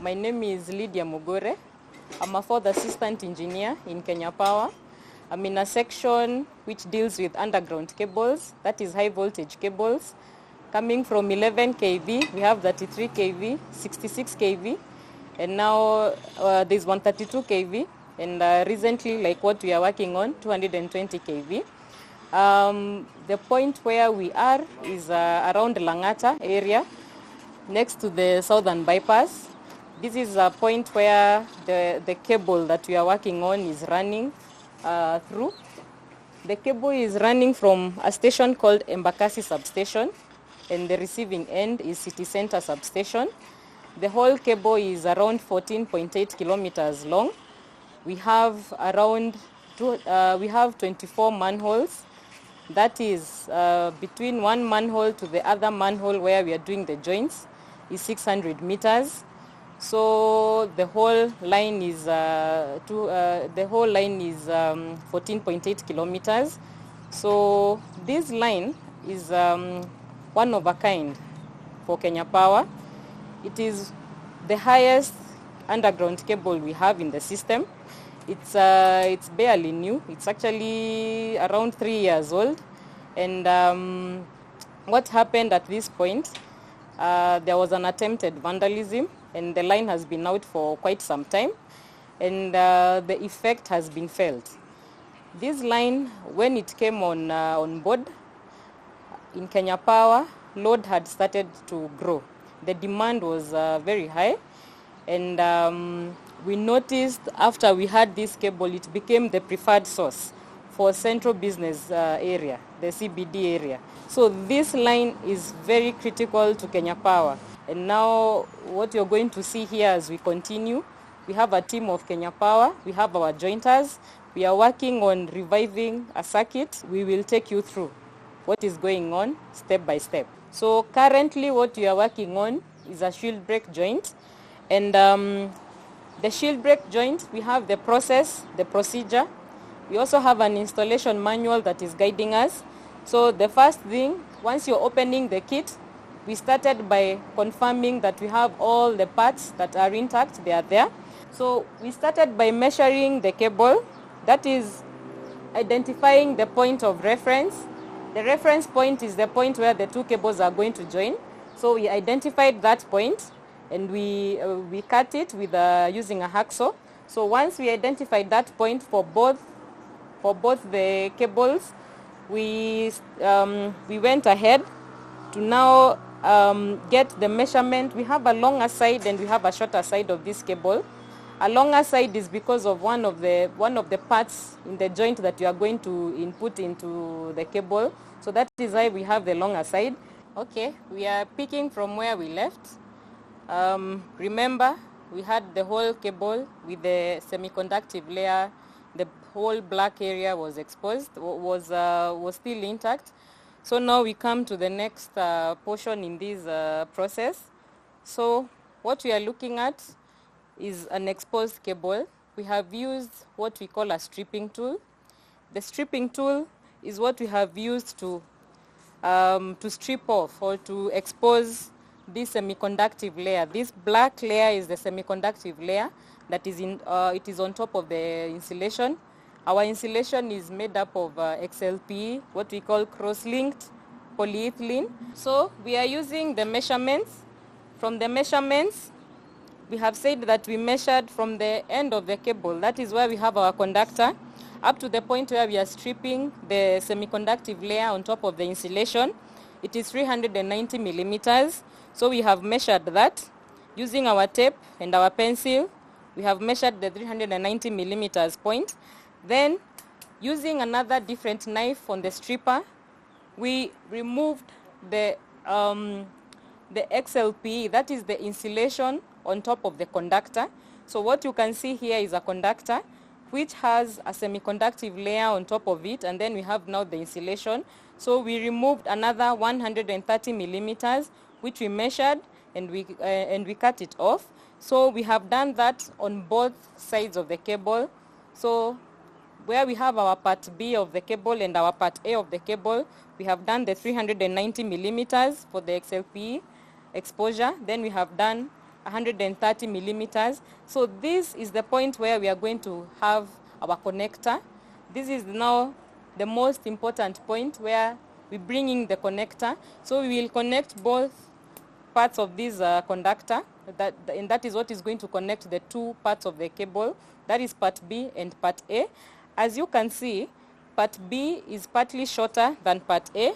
My name is Lydia Mugore. I'm a fourth assistant engineer in Kenya Power. I'm in a section which deals with underground cables, that is high voltage cables. Coming from 11 kV, we have 33 kV, 66 kV, and now there's 132 kV, and recently, like what we are working on, 220 kV. The point where we are is around Langata area, next to the southern bypass. This is a point where the cable that we are working on is running through. The cable is running from a station called Embakasi substation, and the receiving end is City Center substation. The whole cable is around 14.8 kilometers long. We have around 24 manholes. That is between one manhole to the other manhole where we are doing the joints is 600 meters. So the whole line is 14.8 kilometers. So this line is one of a kind for Kenya Power. It is the highest underground cable we have in the system. It's barely new. It's actually around 3 years old. And what happened at this point, there was an attempted vandalism, and the line has been out for quite some time, and the effect has been felt. This line, when it came on board in Kenya Power, load had started to grow. The demand was very high, and we noticed after we had this cable, it became the preferred source for central business area, the CBD area. So this line is very critical to Kenya Power. And now what you're going to see here as we continue, we have a team of Kenya Power, we have our jointers, we are working on reviving a circuit. We will take you through what is going on step by step. So currently what we are working on is a shield break joint, and the shield break joint, we have the process, the procedure. We also have an installation manual that is guiding us. So the first thing, once you're opening the kit, we started by confirming that we have all the parts that are intact, they are there. So we started by measuring the cable, that is identifying the point of reference. The reference point is the point where the two cables are going to join. So we identified that point, and we cut it with using a hacksaw. So once we identified that point for both the cables, we went ahead to now get the measurement. We have a longer side and we have a shorter side of this cable. A longer side is because of one of the parts in the joint that you are going to input into the cable. So that is why we have the longer side. Okay, we are picking from where we left. Remember, we had the whole cable with the semiconductive layer. The whole black area was exposed, was still intact. So now we come to the next portion in this process. So what we are looking at is an exposed cable. We have used what we call a stripping tool. The stripping tool is what we have used to strip off or to expose this semiconductive layer. This black layer is the semiconductive layer that is it is on top of the insulation. Our insulation is made up of XLPE, what we call cross-linked polyethylene. So we are using the measurements. From the measurements, we have said that we measured from the end of the cable, that is where we have our conductor, up to the point where we are stripping the semiconductive layer on top of the insulation. It is 390 millimeters. So we have measured that using our tape and our pencil. We have measured the 390 millimeters point. Then, using another different knife on the stripper, we removed the XLPE, that is the insulation on top of the conductor. So what you can see here is a conductor which has a semiconductive layer on top of it, and then we have now the insulation. So we removed another 130 millimeters, which we measured, and we cut it off. So we have done that on both sides of the cable. So where we have our part B of the cable and our part A of the cable, we have done the 390 millimeters for the XLPE exposure. Then we have done 130 millimeters. So this is the point where we are going to have our connector. This is now the most important point where we bring in the connector. So we will connect both parts of this conductor, and that is what is going to connect the two parts of the cable. That is part B and part A. As you can see, part B is partly shorter than part A.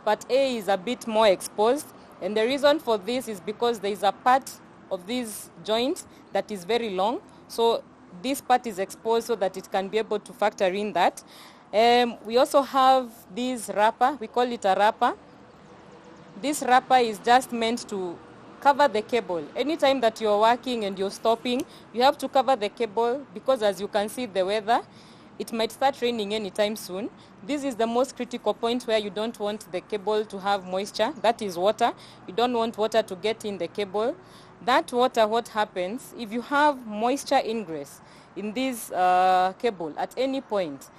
Part A is a bit more exposed, and the reason for this is because there is a part of this joint that is very long. So this part is exposed so that it can be able to factor in that. We also have this wrapper. We call it a wrapper. This wrapper is just meant to cover the cable. Anytime that you're working and you're stopping, you have to cover the cable because, as you can see, the weather, it might start raining anytime soon. This is the most critical point where you don't want the cable to have moisture. That is water. You don't want water to get in the cable. That water, what happens, if you have moisture ingress in this cable at any point,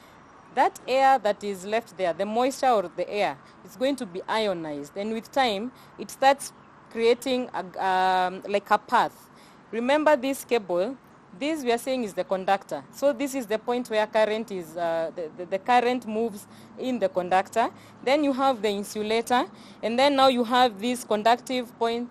that air that is left there, the moisture or the air, is going to be ionized. And with time, it starts creating like a path. Remember this cable, this we are saying is the conductor. So this is the point where current is, the current moves in the conductor. Then you have the insulator. And then now you have this conductive point.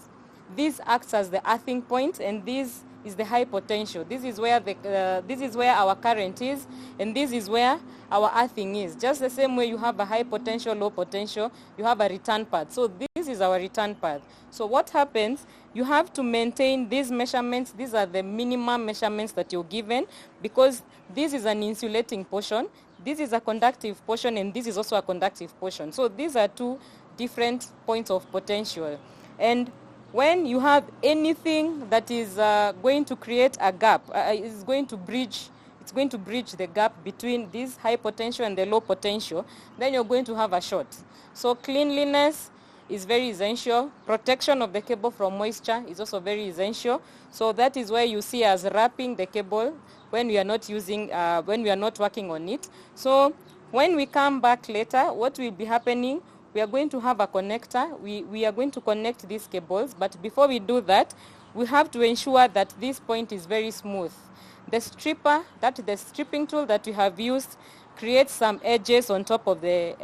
This acts as the earthing point, and this is the high potential. This is where our current is, and this is where our earthing is. Just the same way you have a high potential, low potential, you have a return path. So this is our return path. So what happens, you have to maintain these measurements. These are the minimum measurements that you're given, because this is an insulating portion, this is a conductive portion, and this is also a conductive portion. So these are two different points of potential. And when you have anything that is going to create a gap, it's going to bridge the gap between this high potential and the low potential, then you're going to have a short. So cleanliness is very essential. Protection of the cable from moisture is also very essential. So that is why you see us wrapping the cable when we are not working on it. So when we come back later, what will be happening, we are going to have a connector. We are going to connect these cables, but before we do that, we have to ensure that this point is very smooth. The stripping tool that we have used creates some edges on top of the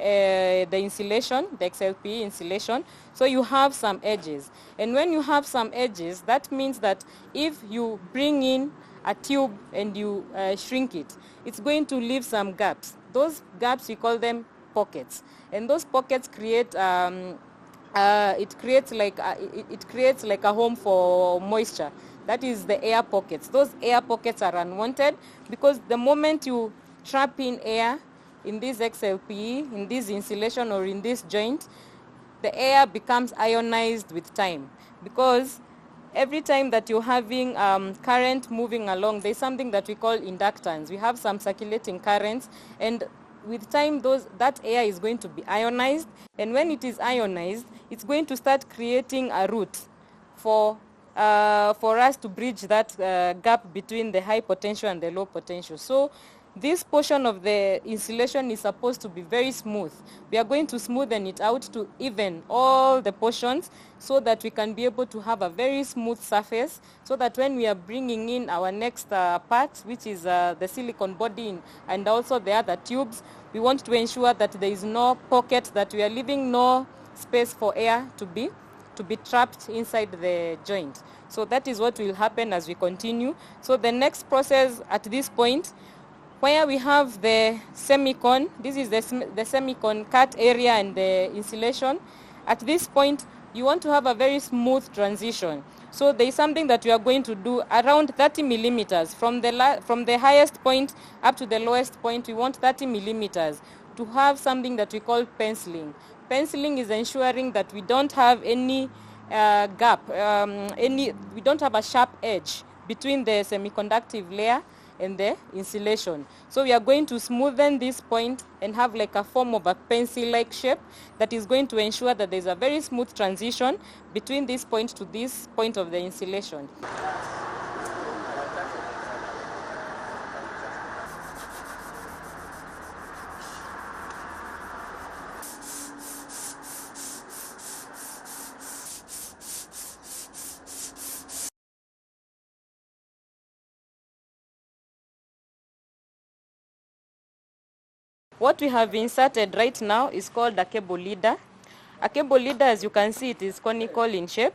insulation, the XLPE insulation. So you have some edges. And when you have some edges, that means that if you bring in a tube and you shrink it, it's going to leave some gaps. Those gaps, we call them pockets, and those pockets create it creates like a home for moisture. That is the air pockets. Those air pockets are unwanted, because the moment you trap in air in this XLPE, in this insulation, or in this joint, the air becomes ionized with time, because every time that you're having current moving along, there's something that we call inductance. We have some circulating currents, and with time, that air is going to be ionized, and when it is ionized, it's going to start creating a route for us to bridge that gap between the high potential and the low potential. So this portion of the insulation is supposed to be very smooth. We are going to smoothen it out to even all the portions, so that we can be able to have a very smooth surface, so that when we are bringing in our next part, which is the silicone body and also the other tubes, we want to ensure that there is no pocket, that we are leaving no space for air to be trapped inside the joint. So that is what will happen as we continue. So the next process at this point, where we have the semicon, this is the semicon cut area and the insulation. At this point, you want to have a very smooth transition. So there is something that we are going to do around 30 millimeters. From the highest point up to the lowest point, we want 30 millimeters to have something that we call penciling. Penciling is ensuring that we don't have any gap, we don't have a sharp edge between the semiconductive layer and the insulation. So we are going to smoothen this point and have like a form of a pencil-like shape that is going to ensure that there's a very smooth transition between this point to this point of the insulation. What we have inserted right now is called a cable leader. A cable leader, as you can see, it is conical in shape.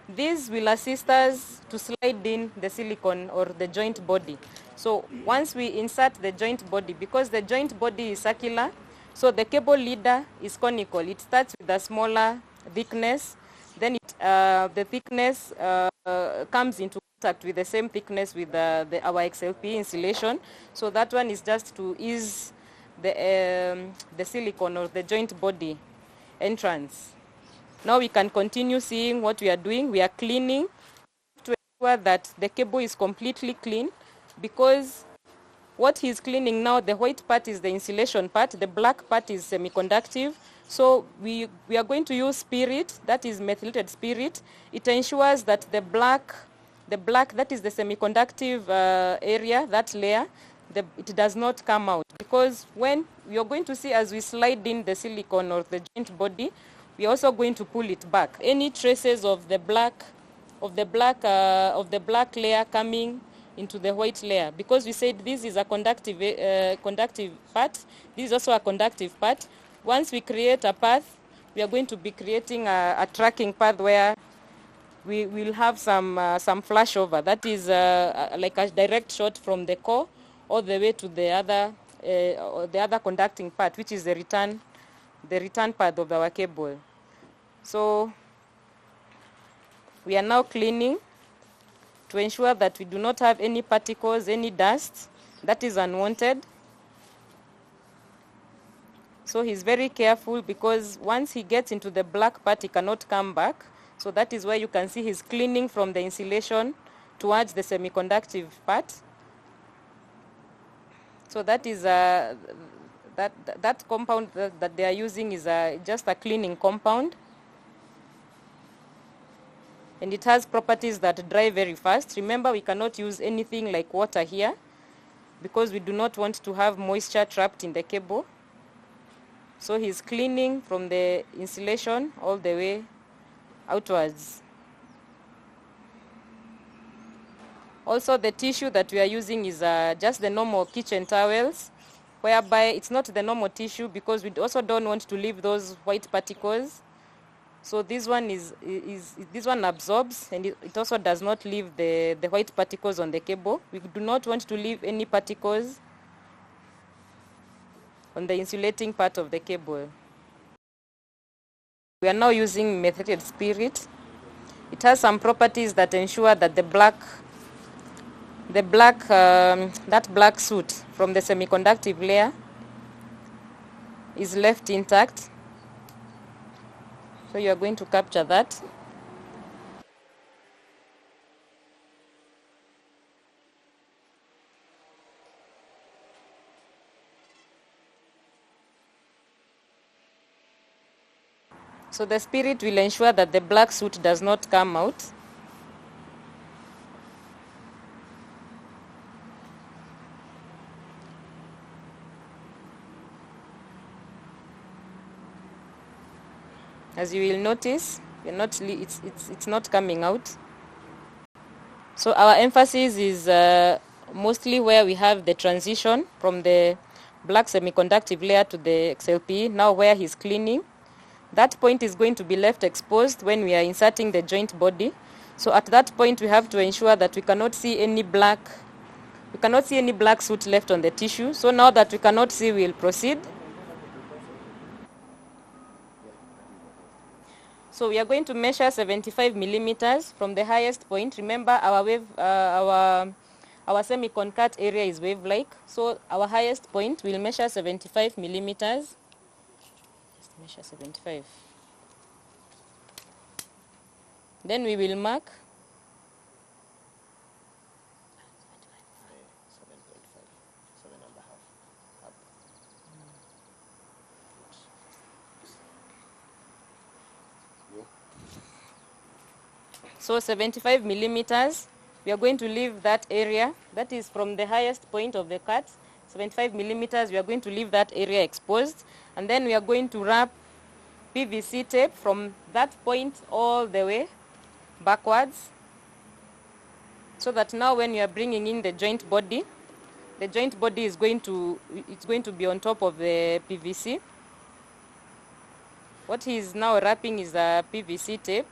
This will assist us to slide in the silicone or the joint body. So once we insert the joint body, because the joint body is circular, so the cable leader is conical. It starts with a smaller thickness, then the thickness comes into contact with the same thickness with our XLP insulation. So that one is just to ease the silicone or the joint body entrance. Now we can continue seeing what we are doing. We are cleaning to ensure that the cable is completely clean, because what he's cleaning now, the white part is the insulation part, the black part is semiconductive. So we are going to use spirit, that is methylated spirit. It ensures that the black, that is the semiconductive area, that layer, it does not come out. Because when you're going to see as we slide in the silicone or the joint body, we're also going to pull it back. Any traces of the black layer coming into the white layer, because we said this is a conductive part, this is also a conductive part. Once we create a path, we are going to be creating a tracking path where we will have some flashover. That is like a direct shot from the core all the way to the other conducting part, which is the return path of our cable. So we are now cleaning to ensure that we do not have any particles, any dust that is unwanted. So he's very careful, because once he gets into the black part, he cannot come back. So that is why you can see he's cleaning from the insulation towards the semiconductive part. So that is that compound that they are using is just a cleaning compound. And it has properties that dry very fast. Remember, we cannot use anything like water here, because we do not want to have moisture trapped in the cable. So he's cleaning from the insulation all the way outwards. Also, the tissue that we are using is just the normal kitchen towels, whereby it's not the normal tissue, because we also don't want to leave those white particles. So this one this one absorbs, and it also does not leave the white particles on the cable. We do not want to leave any particles on the insulating part of the cable. We are now using methylated spirit. It has some properties that ensure that that black soot from the semiconductive layer is left intact. So you are going to capture that. So the spirit will ensure that the black soot does not come out. As you will notice, it's not coming out. So our emphasis is mostly where we have the transition from the black semiconductive layer to the XLP, now where he's cleaning. That point is going to be left exposed when we are inserting the joint body. So at that point, we have to ensure that we cannot see any black soot left on the tissue. So now that we cannot see, we'll proceed. So we are going to measure 75 millimeters from the highest point. Remember, our semicon cut area is wave-like. So our highest point will measure 75 millimeters. Just measure 75. Then we will mark 7.5. So 75 millimeters, we are going to leave that area. That is from the highest point of the cut. 75 millimeters, we are going to leave that area exposed. And then we are going to wrap PVC tape from that point all the way backwards. So that now when you are bringing in the joint body, The joint body is going to be on top of the PVC. What he is now wrapping is a PVC tape.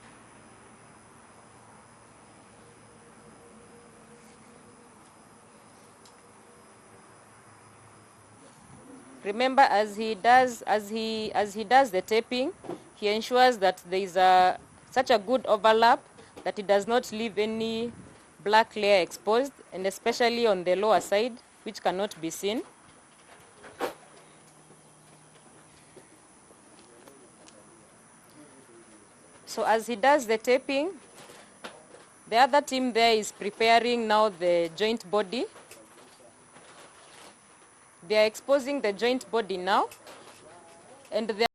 Remember, as he does the taping, he ensures that there is such a good overlap that it does not leave any black layer exposed, and especially on the lower side, which cannot be seen. So as he does the taping, the other team there is preparing now the joint body. They are exposing the joint body now, and they